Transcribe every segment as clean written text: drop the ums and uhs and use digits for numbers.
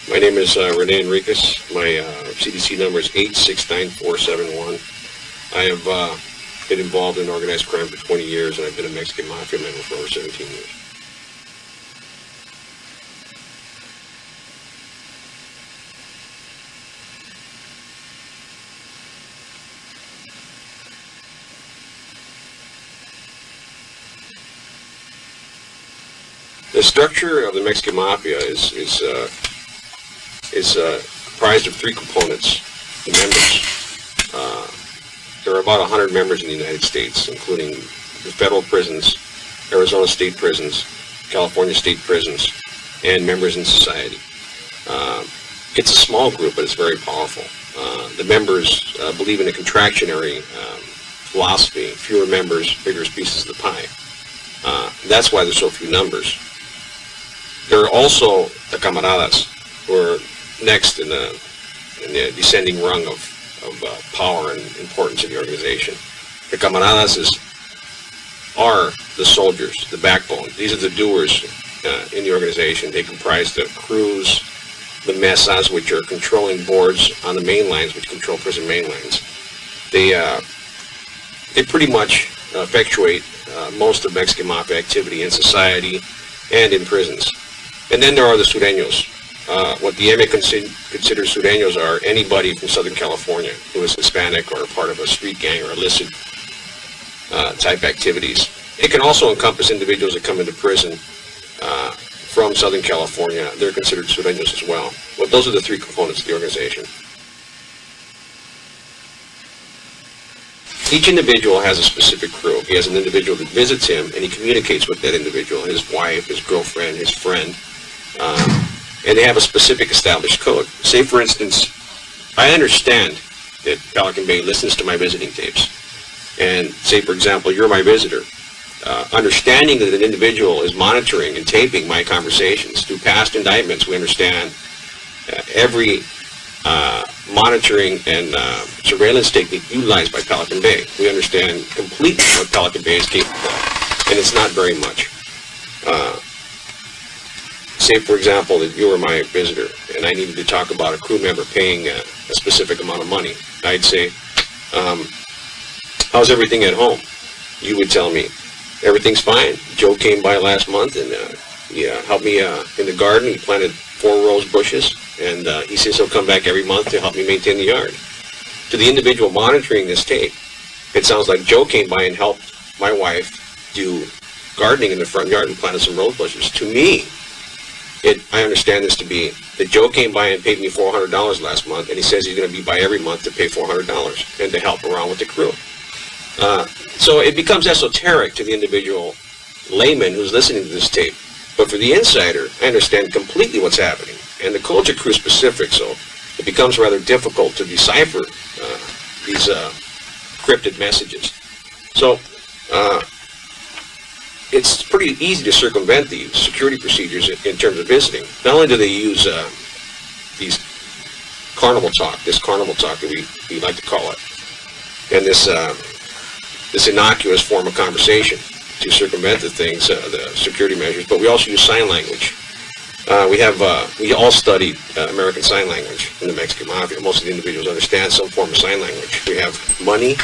My name is Rene Enriquez. My CDC number is 869-471. I have been involved in organized crime for 20 years, and I've been a Mexican mafia member for over 17 years. The structure of the Mexican Mafia is comprised of three components. The members. There are about 100 members in the United States, including the federal prisons, Arizona state prisons, California state prisons, and members in society. It's a small group, but it's very powerful. The members believe in a contractionary philosophy. Fewer members, bigger pieces of the pie. That's why there's so few numbers. There are also the camaradas, who are next in the descending rung of power and importance in the organization. The camaradas are the soldiers, the backbone. These are the doers in the organization. They comprise the crews, the mesas, which are controlling boards on the main lines, which control prison main lines. They pretty much effectuate most of Mexican mafia activity in society and in prisons. And then there are the Sureños. What the MA considers Sureños are anybody from Southern California who is Hispanic or part of a street gang or illicit type activities. It can also encompass individuals that come into prison from Southern California. They're considered Sureños as well. But those are the three components of the organization. Each individual has a specific crew. He has an individual that visits him, and he communicates with that individual, his wife, his girlfriend, his friend, and they have a specific established code. Say, for instance, I understand that Pelican Bay listens to my visiting tapes, and say, for example, you're my visitor. Understanding that an individual is monitoring and taping my conversations through past indictments, we understand every monitoring and surveillance technique utilized by Pelican Bay. We understand completely what Pelican Bay is capable of, and it's not very much. Say, for example, that you were my visitor, and I needed to talk about a crew member paying a specific amount of money. I'd say, how's everything at home? You would tell me, everything's fine. Joe came by last month, and he helped me in the garden. He planted 4 rose bushes, and he says he'll come back every month to help me maintain the yard. To the individual monitoring this tape, it sounds like Joe came by and helped my wife do gardening in the front yard and planted some rose bushes. To me, I understand this to be that Joe came by and paid me $400 last month, and he says he's going to be by every month to pay $400 and to help around with the crew. So it becomes esoteric to the individual layman who's listening to this tape. But for the insider, I understand completely what's happening. And the codes are crew specific, so it becomes rather difficult to decipher these cryptid messages. So it's pretty easy to circumvent the security procedures in terms of visiting. Not only do they use this carnival talk that we like to call it, and this innocuous form of conversation to circumvent the things, the security measures, but we also use sign language. We all studied American Sign Language in the Mexican Mafia. Most of the individuals understand some form of sign language. We have money,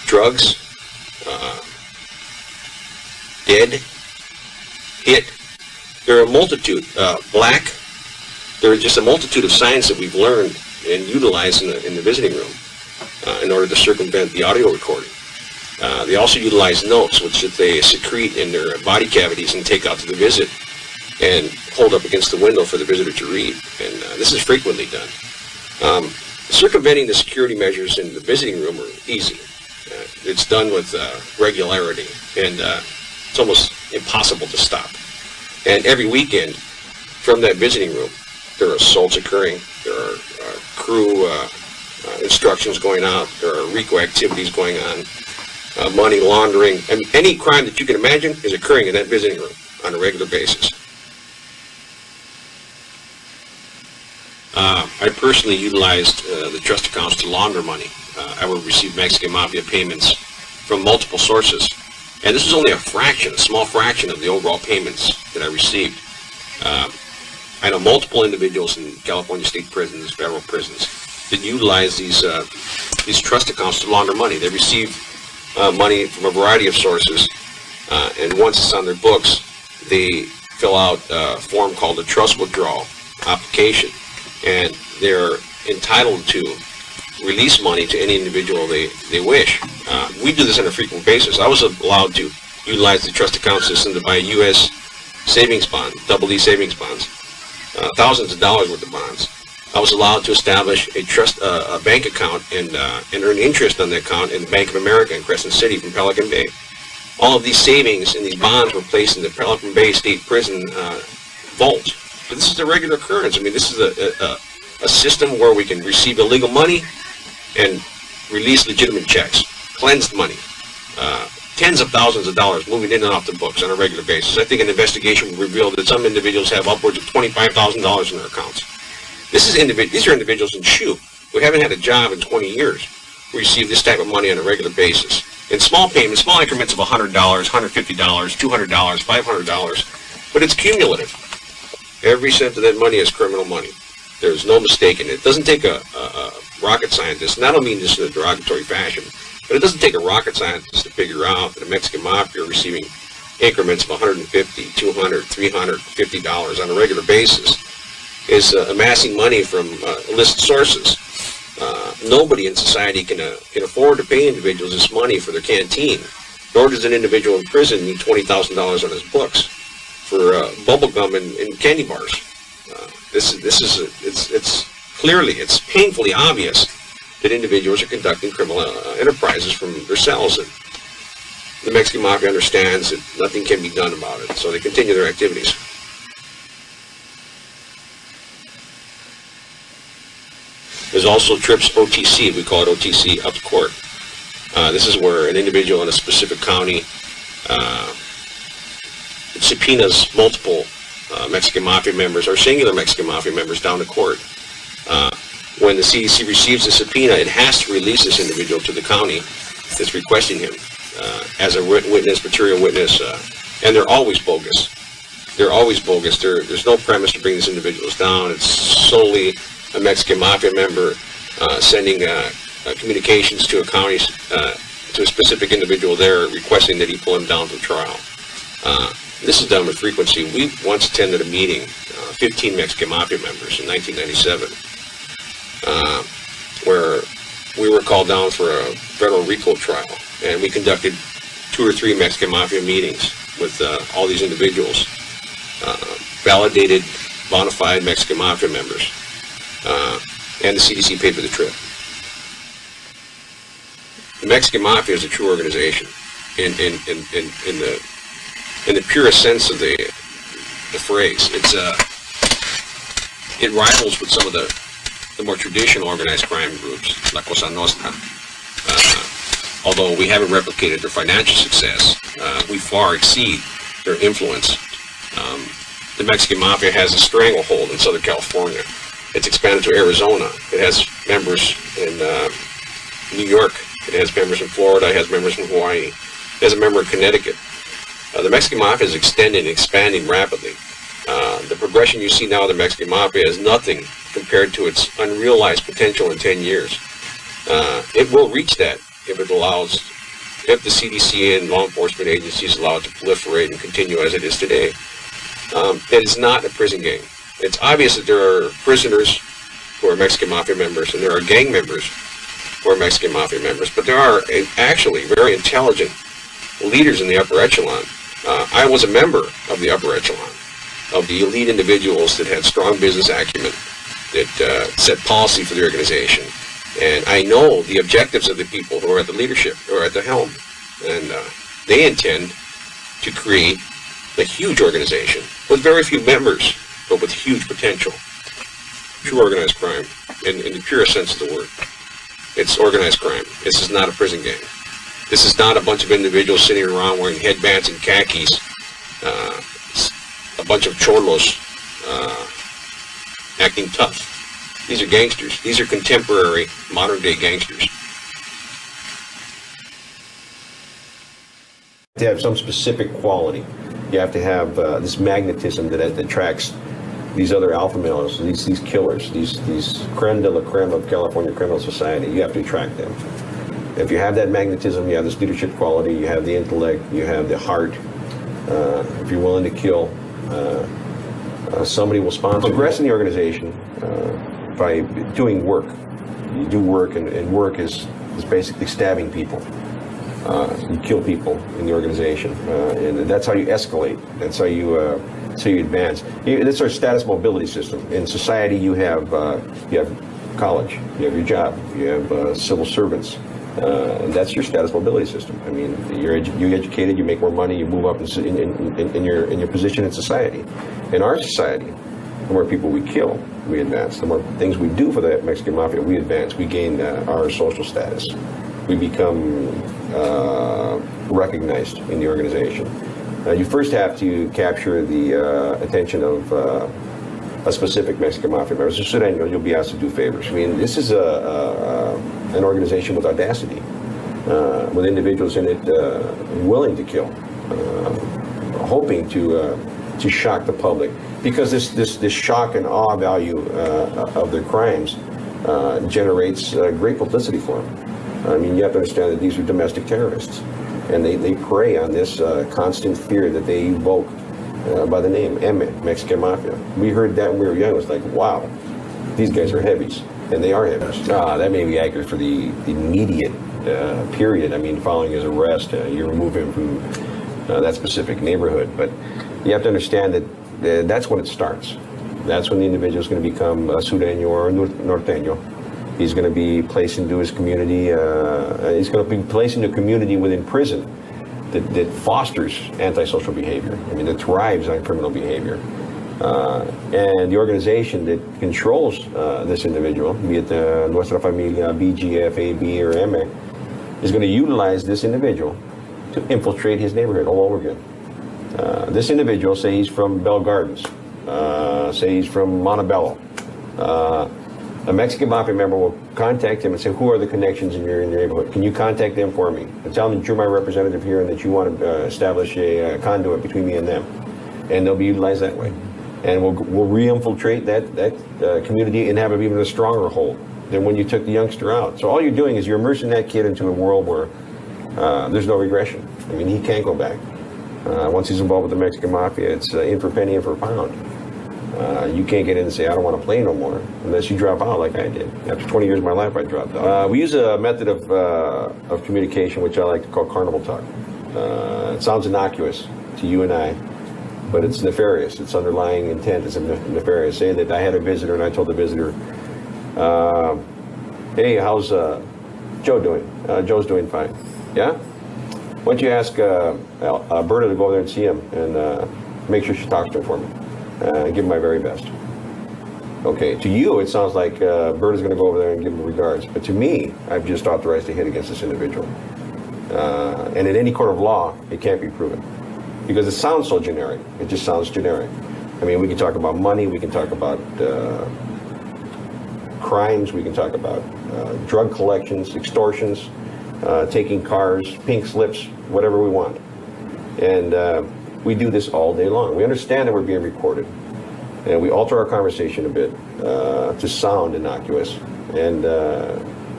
drugs, dead, hit. There are a multitude, black. There are just a multitude of signs that we've learned and utilized in the visiting room in order to circumvent the audio recording. They also utilize notes, which they secrete in their body cavities and take out to the visit and hold up against the window for the visitor to read. And this is frequently done. Circumventing the security measures in the visiting room are easy. It's done with regularity, and it's almost impossible to stop. And every weekend, from that visiting room, there are assaults occurring. There are crew instructions going out. There are RICO activities going on. Money laundering, and any crime that you can imagine is occurring in that visiting room on a regular basis. I personally utilized the trust accounts to launder money. I would receive Mexican Mafia payments from multiple sources, and this was only a small fraction of the overall payments that I received. I know multiple individuals in California state prisons, federal prisons, that utilize these trust accounts to launder money. They receive money from a variety of sources, and once it's on their books, they fill out a form called a trust withdrawal application, and they're entitled to release money to any individual they wish. We do this on a frequent basis. I was allowed to utilize the trust account system to buy U.S. savings bonds, double E savings bonds, thousands of dollars worth of bonds. I was allowed to establish a bank account and earn interest on the account in the Bank of America in Crescent City from Pelican Bay. All of these savings and these bonds were placed in the Pelican Bay State Prison vault. But this is a regular occurrence. I mean, this is a system where we can receive illegal money and release legitimate checks, cleansed money, tens of thousands of dollars moving in and off the books on a regular basis. I think an investigation revealed that some individuals have upwards of $25,000 in their accounts. These are individuals in SHU who haven't had a job in 20 years who receive this type of money on a regular basis. In small payments, small increments of $100, $150, $200, $500, but it's cumulative. Every cent of that money is criminal money. There's no mistake in it. It doesn't take a rocket scientist, and I don't mean this in a derogatory fashion, but it doesn't take a rocket scientist to figure out that the Mexican mafia are receiving increments of $150, $200, $350 on a regular basis, is amassing money from illicit sources. Nobody in society can afford to pay individuals this money for their canteen, nor does an individual in prison need $20,000 on his books for bubble gum and candy bars. It's painfully obvious that individuals are conducting criminal enterprises from their cells, and the Mexican mafia understands that nothing can be done about it, so they continue their activities. There's also trips OTC, we call it OTC, up to court. This is where an individual in a specific county subpoenas multiple Mexican mafia members or singular Mexican mafia members down to court. When the CDC receives a subpoena, it has to release this individual to the county that's requesting him as a witness, material witness, and they're always bogus. They're always bogus. There's no premise to bring these individuals down. It's solely a Mexican mafia member sending communications to a county, to a specific individual there, requesting that he pull him down for trial. This is done with frequency. We once attended a meeting, 15 Mexican mafia members in 1997, where we were called down for a federal RICO trial, and we conducted 2 or 3 Mexican mafia meetings with all these individuals, validated, bona fide Mexican mafia members, and the CDC paid for the trip. The Mexican mafia is a true organization in the purest sense of the phrase. It rivals with some of the more traditional organized crime groups, La Cosa Nostra. Although we haven't replicated their financial success, we far exceed their influence. The Mexican mafia has a stranglehold in Southern California. It's expanded to Arizona. It has members in New York. It has members in Florida. It has members in Hawaii. It has a member in Connecticut. The Mexican mafia is extending and expanding rapidly. The progression you see now of the Mexican mafia is nothing compared to its unrealized potential in 10 years. It will reach that if the CDC and law enforcement agencies allow it to proliferate and continue as it is today. It is not a prison gang. It's obvious that there are prisoners who are Mexican mafia members, and there are gang members who are Mexican mafia members, but there are actually very intelligent leaders in the upper echelon. I was a member of the upper echelon, of the elite individuals that had strong business acumen, that set policy for the organization. And I know the objectives of the people who are at the leadership, or at the helm. And they intend to create a huge organization with very few members, but with huge potential. True organized crime, in the purest sense of the word. It's organized crime. This is not a prison gang. This is not a bunch of individuals sitting around wearing headbands and khakis, a bunch of cholos acting tough. These are gangsters. These are contemporary, modern-day gangsters. To have some specific quality. You have to have this magnetism that attracts these other alpha males, these killers, these creme de la creme of California criminal society, you have to attract them. If you have that magnetism, you have this leadership quality, you have the intellect, you have the heart, if you're willing to kill, somebody will sponsor. Progress in the organization by doing work. You do work, and work is basically stabbing people. You kill people in the organization, and that's how you escalate. That's how you advance. That's our status mobility system. In society, you have college, you have your job, you have civil servants. And that's your status mobility system. I mean, you're educated, you make more money, you move up in your position in society. In our society, the more people we kill, we advance. The more things we do for the Mexican Mafia, we advance. We gain our social status. We become recognized in the organization. You first have to capture the attention of a specific Mexican Mafia member. So Sureno, you'll be asked to do favors. I mean, this is an organization with audacity, with individuals in it willing to kill, hoping to shock the public, because this shock and awe value of their crimes generates great publicity for them. I mean, you have to understand that these are domestic terrorists, and they prey on this constant fear that they evoke by the name Mexican Mafia. We heard that when we were young. It was like, wow, these guys are heavies, and they are heavies. That may be accurate for the immediate period. I mean, following his arrest, you remove him from that specific neighborhood, but you have to understand that that's when it starts. That's when the individual is going to become a Sureno or a Norteño. He's going to be placed into his community. He's going to be placed into a community within prison that fosters antisocial behavior. I mean, that thrives on criminal behavior. And the organization that controls this individual, be it Nuestra Familia, BGF, AB, or ME, is going to utilize this individual to infiltrate his neighborhood all over again. This individual, say he's from Bell Gardens, say he's from Montebello, a Mexican Mafia member will contact him and say, who are the connections in your neighborhood? Can you contact them for me? And tell them that you're my representative here and that you want to establish a conduit between me and them. And they'll be utilized that way. And we'll re-infiltrate that community and have it even a stronger hold than when you took the youngster out. So all you're doing is you're immersing that kid into a world where there's no regression. I mean, he can't go back. Once he's involved with the Mexican Mafia, it's in for a penny, in for a pound. You can't get in and say, I don't want to play no more, unless you drop out like I did. After 20 years of my life, I dropped out. We use a method of communication which I like to call carnival talk. It sounds innocuous to you and I, but it's nefarious. Its underlying intent is nefarious. Say that I had a visitor and I told the visitor, hey, how's Joe doing? Joe's doing fine. Yeah? Why don't you ask Berta to go over there and see him and make sure she talks to him for me. Give him my very best. Okay, to you, it sounds like Berta's going to go over there and give him regards. But to me, I've just authorized a hit against this individual. And in any court of law, it can't be proven. Because it sounds so generic. It just sounds generic. I mean, we can talk about money, we can talk about crimes, we can talk about drug collections, extortions, taking cars, pink slips, whatever we want. And we do this all day long. We understand that we're being recorded. And we alter our conversation a bit to sound innocuous. And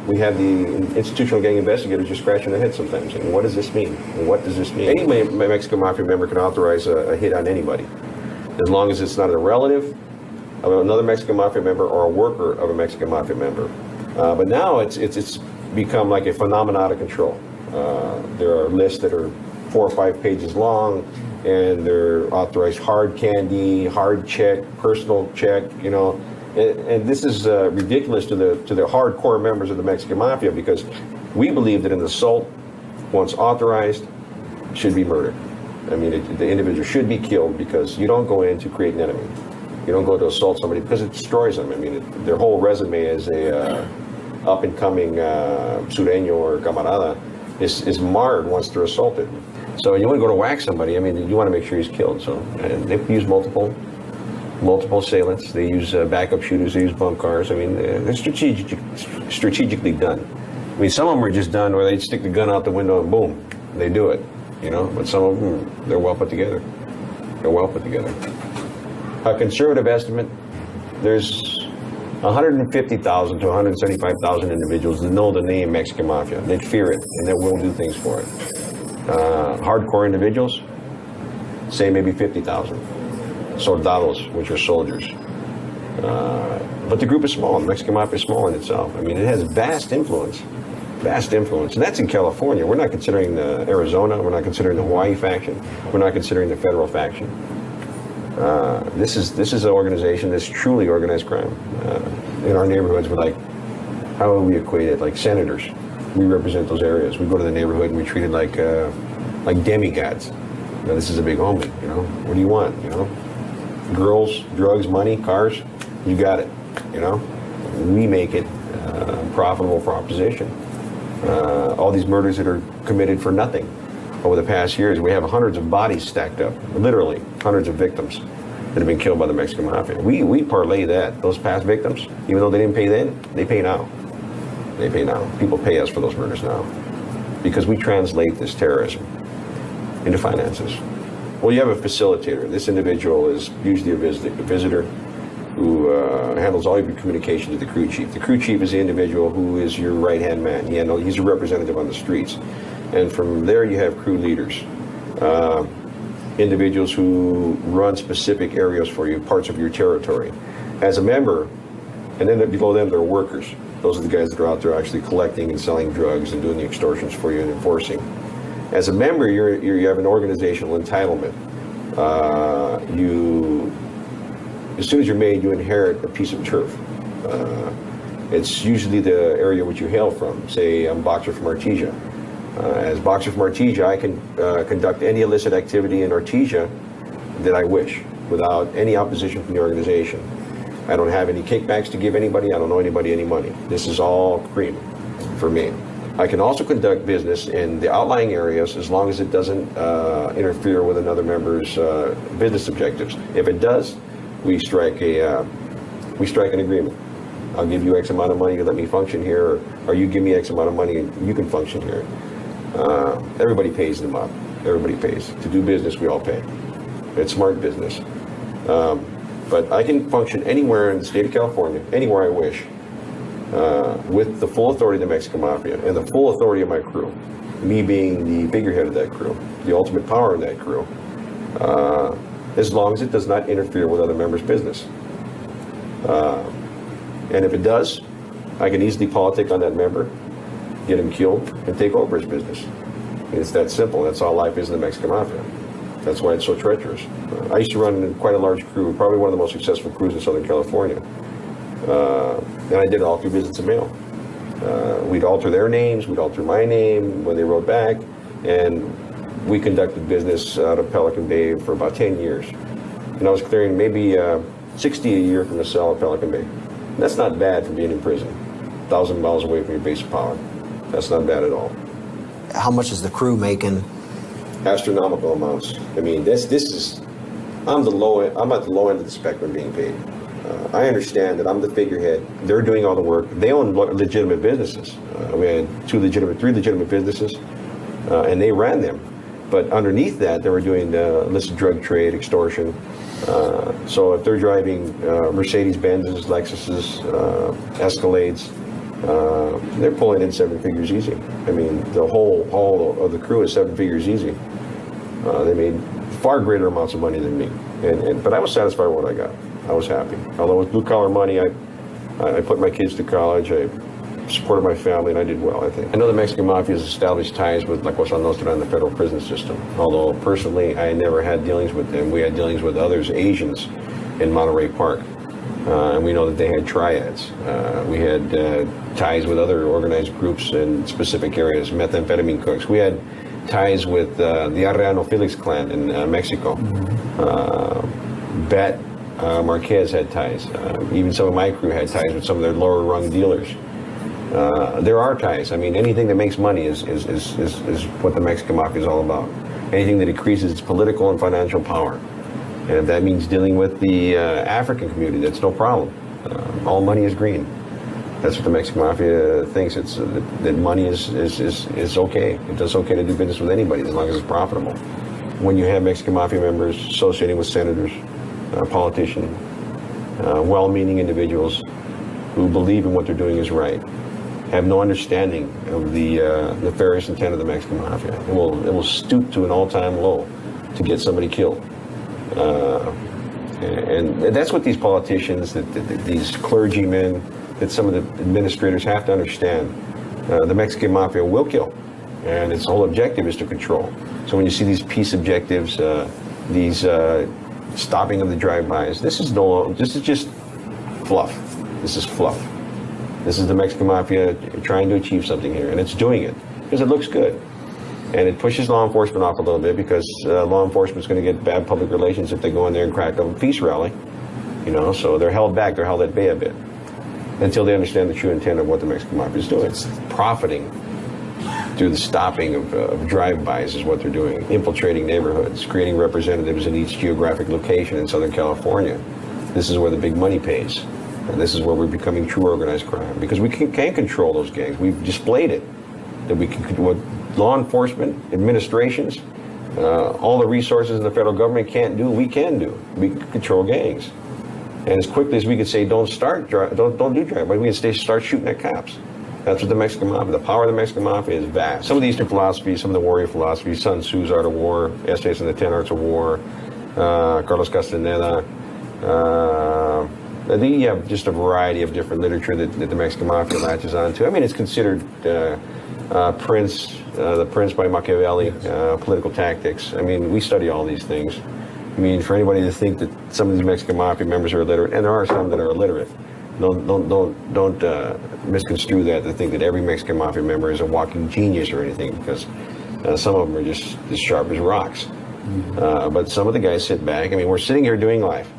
we have the institutional gang investigators just scratching their head sometimes. And what does this mean? And what does this mean? Any Mexican Mafia member can authorize a hit on anybody, as long as it's not a relative of another Mexican Mafia member or a worker of a Mexican Mafia member. But now it's become like a phenomenon out of control. There are lists that are 4 or 5 pages long, and they're authorized hard candy, hard check, personal check, you know. And this is ridiculous to the hardcore members of the Mexican Mafia, because we believe that an assault, once authorized, should be murder. I mean, the individual should be killed, because you don't go in to create an enemy. You don't go to assault somebody because it destroys them. I mean, their whole resume as a up-and-coming Sureno or camarada is marred once they're assaulted. So you want to go to whack somebody, I mean, you want to make sure he's killed. So they use multiple assailants. They use backup shooters. They use bump cars. I mean, they're strategically done. I mean, some of them are just done where they stick the gun out the window and boom, they do it. You know, but some of them, they're well put together. They're well put together. A conservative estimate, there's 150,000 to 175,000 individuals that know the name Mexican Mafia. They fear it, and they will do things for it. Hardcore individuals, say maybe 50,000. Soldados, which are soldiers. But the group is small. The Mexican Mafia is small in itself. I mean, it has vast influence. Vast influence. And that's in California. We're not considering the Arizona. We're not considering the Hawaii faction. We're not considering the federal faction. This is an organization that's truly organized crime. In our neighborhoods, we're like, how would we equate it? Like senators. We represent those areas. We go to the neighborhood and we treat it like demigods. Now, this is a big homie, you know. What do you want, you know? Girls, drugs, money, cars, you got it, you know. We make it a profitable proposition. All these murders that are committed for nothing over the past years, we have hundreds of bodies stacked up, literally hundreds of victims that have been killed by the Mexican Mafia. We parlay that. Those past victims, even though they didn't pay then, they pay now. They pay now. People pay us for those murders now because we translate this terrorism into finances. Well, you have a facilitator. This individual is usually a visitor who handles all your communication to the crew chief. The crew chief is the individual who is your right-hand man. He's a representative on the streets. And from there you have crew leaders, individuals who run specific areas for you, parts of your territory. As a member, and then below them there are workers. Those are the guys that are out there actually collecting and selling drugs and doing the extortions for you and enforcing. As a member, you have an organizational entitlement. As soon as you're made, you inherit a piece of turf. It's usually the area which you hail from. Say, I'm a boxer from Artesia. As boxer from Artesia, I can conduct any illicit activity in Artesia that I wish, without any opposition from the organization. I don't have any kickbacks to give anybody. I don't owe anybody any money. This is all cream for me. I can also conduct business in the outlying areas as long as it doesn't interfere with another member's business objectives. If it does, we strike an agreement. I'll give you X amount of money to let me function here, or you give me X amount of money and you can function here. Everybody pays in the mob. Everybody pays. To do business, we all pay. It's smart business. But I can function anywhere in the state of California, anywhere I wish, with the full authority of the Mexican Mafia and the full authority of my crew, me being the figurehead of that crew, the ultimate power in that crew, as long as it does not interfere with other members' business. And if it does, I can easily politic on that member, get him killed, and take over his business. It's that simple. That's all life is in the Mexican Mafia. That's why it's so treacherous. I used to run quite a large crew, probably one of the most successful crews in Southern California. And I did it all through business and mail. We'd alter their names, we'd alter my name when they wrote back, and we conducted business out of Pelican Bay for about 10 years. And I was clearing maybe 60 a year from the cell at Pelican Bay. And that's not bad for being in prison, 1,000 miles away from your base of power. That's not bad at all. How much is the crew making? Astronomical amounts. I mean, I'm at the low end of the spectrum being paid. I understand that I'm the figurehead. They're doing all the work. They own legitimate businesses. We had three legitimate businesses, and they ran them. But underneath that, they were doing illicit drug trade, extortion. So if they're driving Mercedes-Benzes, Lexuses, Escalades, they're pulling in 7 figures easy. I mean, the whole haul of the crew is 7 figures easy. They made far greater amounts of money than me. But I was satisfied with what I got. I was happy. Although with blue-collar money, I put my kids to college, I supported my family, and I did well, I think. I know the Mexican Mafia has established ties with La Cosa Nostra and the federal prison system. Although, personally, I never had dealings with them. We had dealings with others, Asians, in Monterey Park. And we know that they had triads. We had ties with other organized groups in specific areas, methamphetamine cooks. We had ties with the Arellano Felix clan in Mexico. Bet Enriquez had ties. Even some of my crew had ties with some of their lower rung dealers. There are ties. I mean, anything that makes money is what the Mexican Mafia is all about. Anything that increases its political and financial power. And if that means dealing with the African community, that's no problem. All money is green. That's what the Mexican Mafia thinks. It's that money is okay. It's okay to do business with anybody as long as it's profitable. When you have Mexican Mafia members associating with senators, politician, well-meaning individuals who believe in what they're doing is right, have no understanding of the nefarious intent of the Mexican mafia. It will stoop to an all-time low to get somebody killed. And that's what these politicians, these clergymen, that some of the administrators have to understand. The Mexican mafia will kill, and its whole objective is to control. So when you see these peace objectives, these stopping of the drive-bys, this is just fluff. This is fluff. This is the Mexican mafia trying to achieve something here, and it's doing it because it looks good. And it pushes law enforcement off a little bit because law enforcement's going to get bad public relations if they go in there and crack up a peace rally. So they're held back, they're held at bay a bit until they understand the true intent of what the Mexican mafia is doing. It's profiting through the stopping of drive-bys is what they're doing, infiltrating neighborhoods, creating representatives in each geographic location in Southern California. This is where the big money pays. And this is where we're becoming true organized crime because we can control those gangs. We've displayed it, that we can, what law enforcement, administrations, all the resources in the federal government can't do, we can do. We can control gangs. And as quickly as we could say, don't do drive-by, we can start shooting at cops. That's what the Mexican mafia, the power of the Mexican mafia is vast. Some of the Eastern philosophies, some of the warrior philosophies, Sun Tzu's Art of War, Essays on the 10 Arts of War, Carlos Castaneda, you have just a variety of different literature that the Mexican mafia latches onto. I mean, it's considered The Prince by Machiavelli, political tactics. I mean, we study all these things. I mean, for anybody to think that some of these Mexican mafia members are illiterate, and there are some that are illiterate, don't misconstrue that to think that every Mexican mafia member is a walking genius or anything, because some of them are just as sharp as rocks. But some of the guys sit back. I mean, we're sitting here doing life,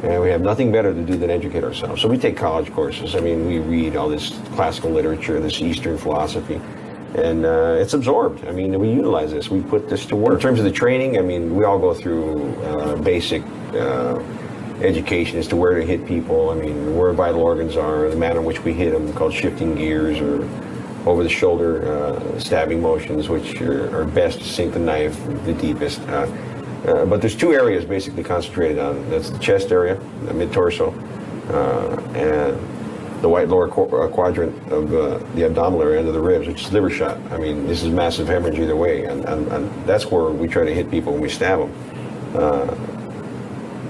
and we have nothing better to do than educate ourselves. So we take college courses. I mean, we read all this classical literature, this Eastern philosophy, and it's absorbed. I mean, we utilize this. We put this to work. In terms of the training, I mean, we all go through basic education as to where to hit people. I mean, where vital organs are, the manner in which we hit them, called shifting gears or over-the-shoulder stabbing motions, which are best to sink the knife the deepest. But there's two areas basically concentrated on. That's the chest area, the mid-torso, and the white lower quadrant of the abdominal area under the ribs, which is liver shot. I mean, this is massive hemorrhage either way, and that's where we try to hit people when we stab them.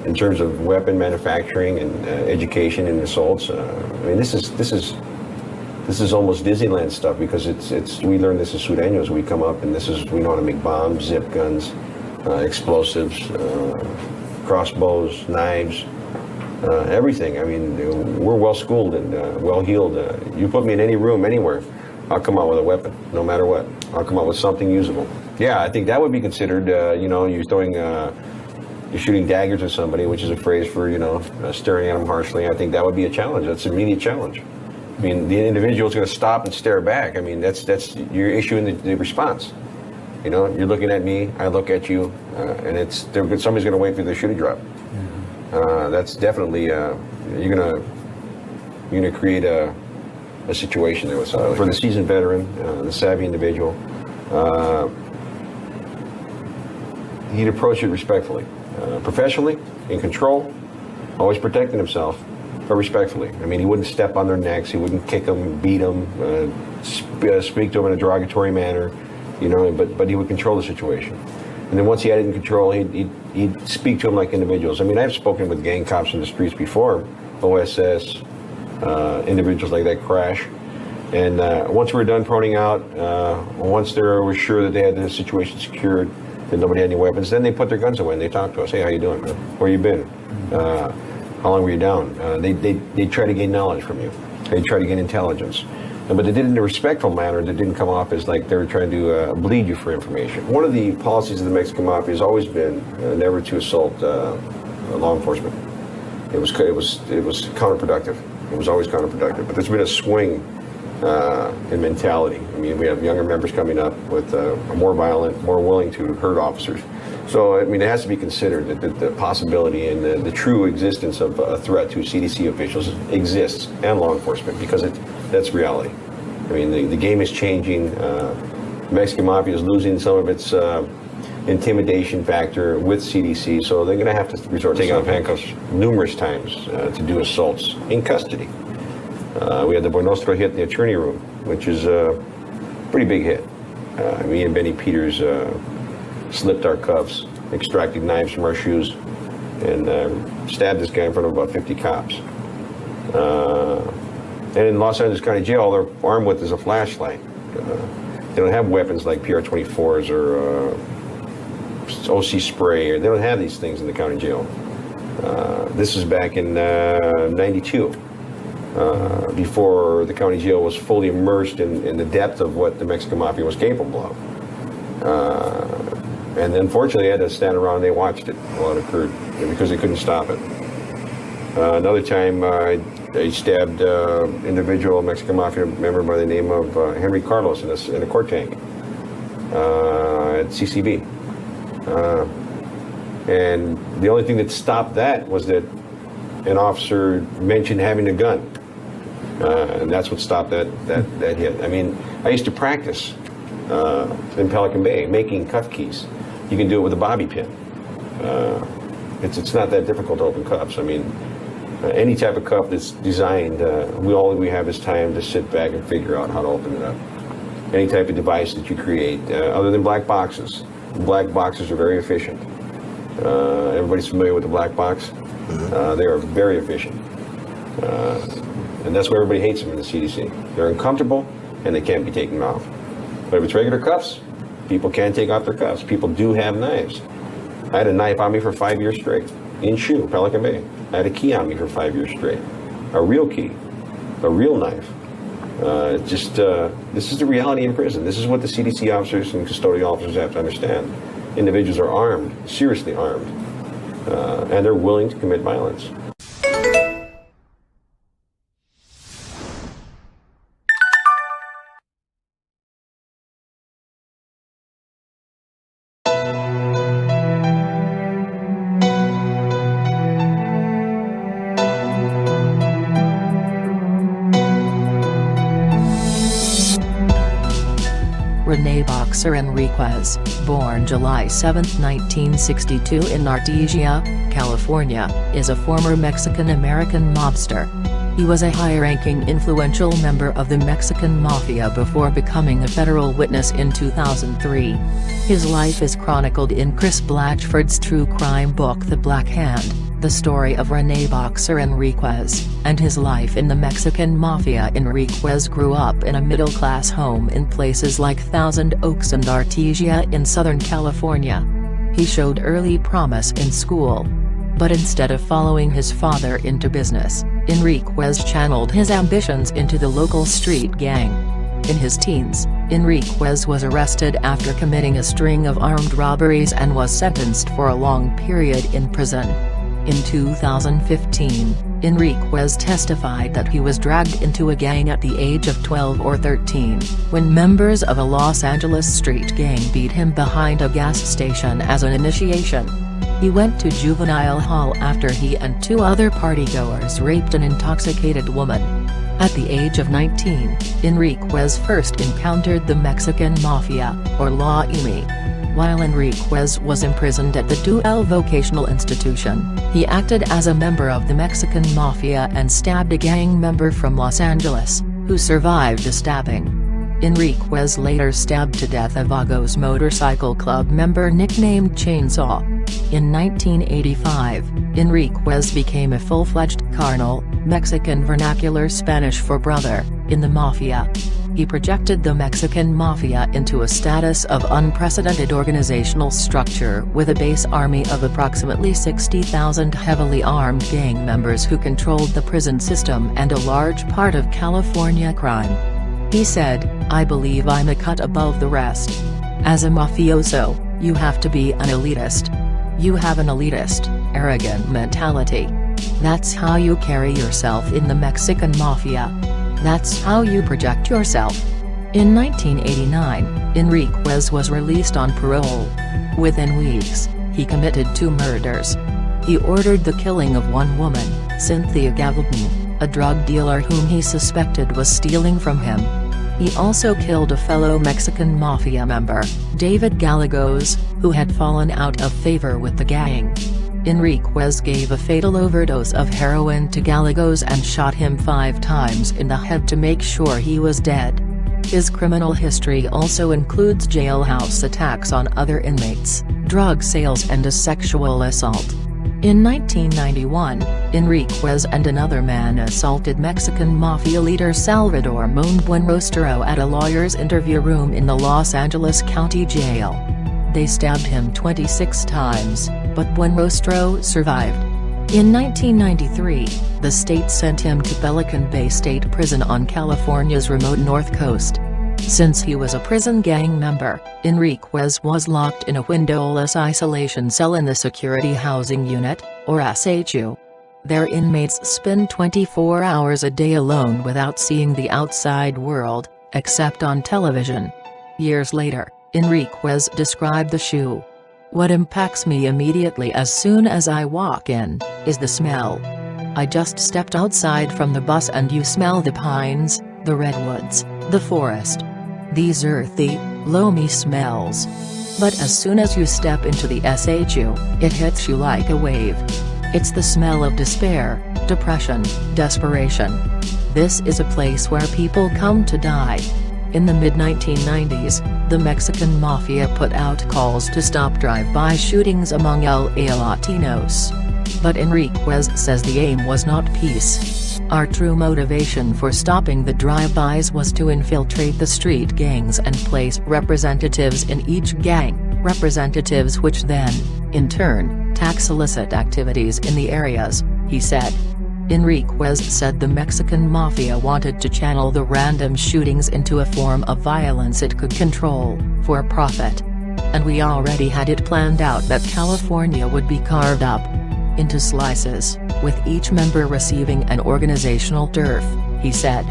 In terms of weapon manufacturing and education and assaults, I mean, this is almost Disneyland stuff, because we learn this as Sureños. We come up and we know how to make bombs, zip guns, explosives, crossbows, knives, everything. I mean, we're well schooled and well heeled. You put me in any room, anywhere, I'll come out with a weapon, no matter what. I'll come out with something usable. Yeah, I think that would be considered, you're shooting daggers at somebody, which is a phrase for, staring at them harshly. I think that would be a challenge. That's an immediate challenge. I mean, the individual is going to stop and stare back. I mean, that's you're issuing the response. You're looking at me, I look at you, and somebody's going to wait for the shoe to drop. That's definitely you're going to create a situation there with somebody. For the seasoned veteran, the savvy individual, he'd approach it respectfully, professionally, in control, always protecting himself, but respectfully. I mean, he wouldn't step on their necks, he wouldn't kick them, beat them, speak to them in a derogatory manner, but he would control the situation. And then once he had it in control, he'd speak to them like individuals. I mean, I've spoken with gang cops in the streets before, OSS, individuals like that crash. And once we were done proning out, once they were sure that they had the situation secured, that nobody had any weapons, then they put their guns away and they talked to us. Hey, how you doing, man? Where you been? How long were you down? They try to gain knowledge from you. They try to gain intelligence. But they did it in a respectful manner that didn't come off as like they were trying to bleed you for information. One of the policies of the Mexican mafia has always been never to assault law enforcement. It was counterproductive. It was always counterproductive. But there's been a swing in mentality. I mean, we have younger members coming up with more violent, more willing to hurt officers. So, I mean, it has to be considered that the possibility and the true existence of a threat to CDC officials exists, and law enforcement, because that's reality. I mean, the game is changing. Mexican mafia is losing some of its intimidation factor with CDC, so they're going to have to resort to taking off handcuffs numerous times to do assaults in custody. We had the Buenostro hit in the attorney room, which is a pretty big hit. Me and Benny Peters slipped our cuffs, extracted knives from our shoes, and stabbed this guy in front of about 50 cops. And in Los Angeles County Jail, all they're armed with is a flashlight. They don't have weapons like PR-24s or OC spray, or they don't have these things in the county jail. This is back in '92, before the county jail was fully immersed in the depth of what the Mexican Mafia was capable of. And unfortunately, they had to stand around and they watched it while it occurred because they couldn't stop it. Another time, they stabbed an individual, Mexican Mafia member by the name of Henry Carlos in a court tank at CCB. And the only thing that stopped that was that an officer mentioned having a gun. And that's what stopped that hit. I mean, I used to practice in Pelican Bay making cuff keys. You can do it with a bobby pin. It's not that difficult to open cuffs. I mean, any type of cuff that's designed, all we have is time to sit back and figure out how to open it up. Any type of device that you create, other than black boxes. Black boxes are very efficient. Everybody's familiar with the black box? They are very efficient. And that's why everybody hates them in the CDC. They're uncomfortable and they can't be taken off. But if it's regular cuffs, people can take off their cuffs. People do have knives. I had a knife on me for 5 years straight, in shoe, Pelican Bay. I had a key on me for 5 years straight. A real key, a real knife. This is the reality in prison. This is what the CDC officers and custodial officers have to understand. Individuals are armed, seriously armed, and they're willing to commit violence. Rene Boxer Enriquez, born July 7, 1962 in Artesia, California, is a former Mexican-American mobster. He was a high-ranking influential member of the Mexican Mafia before becoming a federal witness in 2003. His life is chronicled in Chris Blatchford's true crime book The Black Hand, the story of Rene Boxer Enriquez, and his life in the Mexican Mafia. Enriquez grew up in a middle-class home in places like Thousand Oaks and Artesia in Southern California. He showed early promise in school. But instead of following his father into business, Enriquez channeled his ambitions into the local street gang. In his teens, Enriquez was arrested after committing a string of armed robberies and was sentenced for a long period in prison. In 2015, Enriquez testified that he was dragged into a gang at the age of 12 or 13, when members of a Los Angeles street gang beat him behind a gas station as an initiation. He went to juvenile hall after he and two other partygoers raped an intoxicated woman. At the age of 19, Enriquez first encountered the Mexican Mafia, or La IMI. While Enriquez was imprisoned at the Duel Vocational Institution, he acted as a member of the Mexican Mafia and stabbed a gang member from Los Angeles, who survived the stabbing. Enriquez later stabbed to death a Vagos Motorcycle Club member nicknamed Chainsaw. In 1985, Enriquez became a full-fledged carnal, Mexican vernacular Spanish for brother, in the Mafia. He projected the Mexican Mafia into a status of unprecedented organizational structure with a base army of approximately 60,000 heavily armed gang members who controlled the prison system and a large part of California crime. He said, "I believe I'm a cut above the rest. As a mafioso, you have to be an elitist. You have an elitist, arrogant mentality. That's how you carry yourself in the Mexican Mafia. That's how you project yourself." In 1989, Enriquez was released on parole. Within weeks, he committed 2 murders. He ordered the killing of one woman, Cynthia Gavaldon, a drug dealer whom he suspected was stealing from him. He also killed a fellow Mexican mafia member, David Gallegos, who had fallen out of favor with the gang. Enriquez gave a fatal overdose of heroin to Gallegos and shot him 5 times in the head to make sure he was dead. His criminal history also includes jailhouse attacks on other inmates, drug sales and a sexual assault. In 1991, Enriquez and another man assaulted Mexican mafia leader Salvador Buenrostro at a lawyer's interview room in the Los Angeles County Jail. They stabbed him 26 times, but Buenrostro survived. In 1993, the state sent him to Pelican Bay State Prison on California's remote north coast. Since he was a prison gang member, Enriquez was locked in a windowless isolation cell in the Security Housing Unit, or SHU. Their inmates spend 24 hours a day alone without seeing the outside world, except on television. Years later, Enriquez described the SHU. "What impacts me immediately as soon as I walk in, is the smell. I just stepped outside from the bus and you smell the pines, the redwoods, the forest. These earthy, loamy smells. But as soon as you step into the SHU, it hits you like a wave. It's the smell of despair, depression, desperation. This is a place where people come to die." In the mid-1990s, the Mexican mafia put out calls to stop drive-by shootings among LA Latinos. But Enriquez says the aim was not peace. "Our true motivation for stopping the drive-bys was to infiltrate the street gangs and place representatives in each gang, representatives which then, in turn, tax illicit activities in the areas," he said. Enriquez said the Mexican mafia wanted to channel the random shootings into a form of violence it could control, for profit. "And we already had it planned out that California would be carved up into slices, with each member receiving an organizational turf," he said.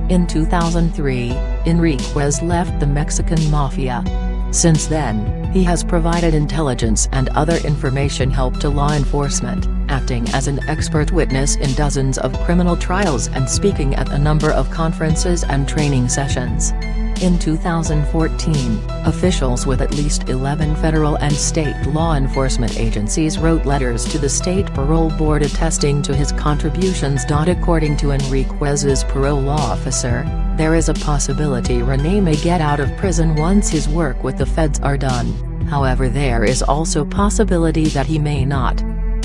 In 2003, Enriquez left the Mexican mafia. Since then, he has provided intelligence and other information help to law enforcement, acting as an expert witness in dozens of criminal trials and speaking at a number of conferences and training sessions. In 2014, officials with at least 11 federal and state law enforcement agencies wrote letters to the state parole board attesting to his contributions. According to Enriquez's parole officer, there is a possibility Rene may get out of prison once his work with the feds are done. However, there is also possibility that he may not.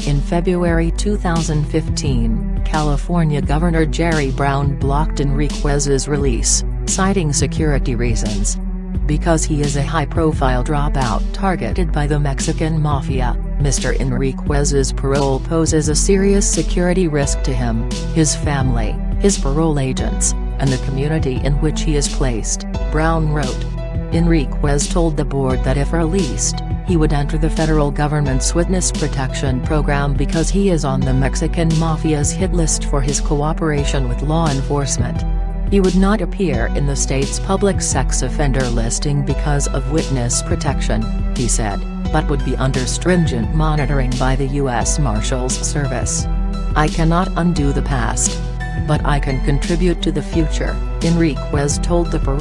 In February 2015, California Governor Jerry Brown blocked Enriquez's release, citing security reasons. Because he is a high-profile dropout targeted by the Mexican mafia, Mr. Enriquez's parole poses a serious security risk to him, his family, his parole agents, and the community in which he is placed, Brown wrote. Enriquez told the board that if released, he would enter the federal government's witness protection program because he is on the Mexican mafia's hit list for his cooperation with law enforcement. He would not appear in the state's public sex offender listing because of witness protection, he said, but would be under stringent monitoring by the U.S. Marshals Service. "I cannot undo the past. But I can contribute to the future," Enriquez told the